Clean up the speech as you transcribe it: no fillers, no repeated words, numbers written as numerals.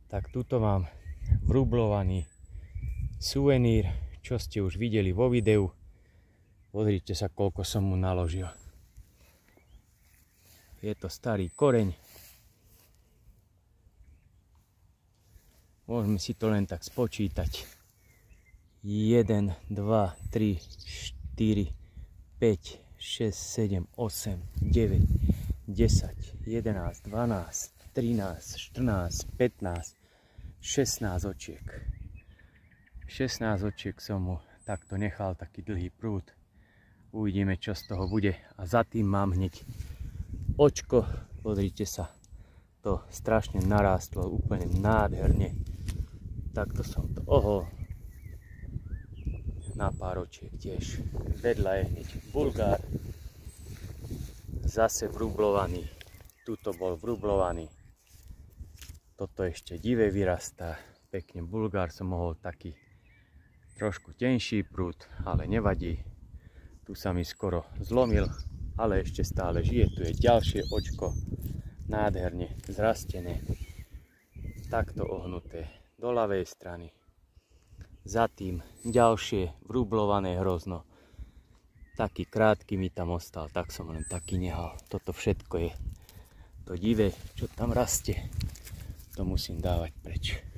Tak tuto mám vrublovaný suvenír, čo ste už videli vo videu. Pozrite sa, koľko som mu naložil. Je to starý koreň. Môžeme si to len tak spočítať. 1, 2, 3, 4, 5, 6, 7, 8, 9, 10, 11, 12, 13, 14, 15, 16 očiek. 16 očiek som mu takto nechal, taký dlhý prúd. Uvidíme, čo z toho bude. A za tým mám hneď očko. Pozrite sa, to strašne narástlo, úplne nádherne. Takto som to ohol. Na pár očiek tiež. Vedľa je hneď bulgár. Zase vrublovaný. Tuto bol vrublovaný. Toto ešte divé vyrastá. Pekne bulgár som mohol taký trošku tenší prúd, ale nevadí. Tu sa mi skoro zlomil, ale ešte stále žije. Tu je ďalšie očko, nádherne zrastené, takto ohnuté do ľavej strany. Za tým ďalšie vrublované hrozno. Taký krátky mi tam ostal, tak som len taký nehal. Toto všetko je to divé, čo tam rastie. To musím dávať preč.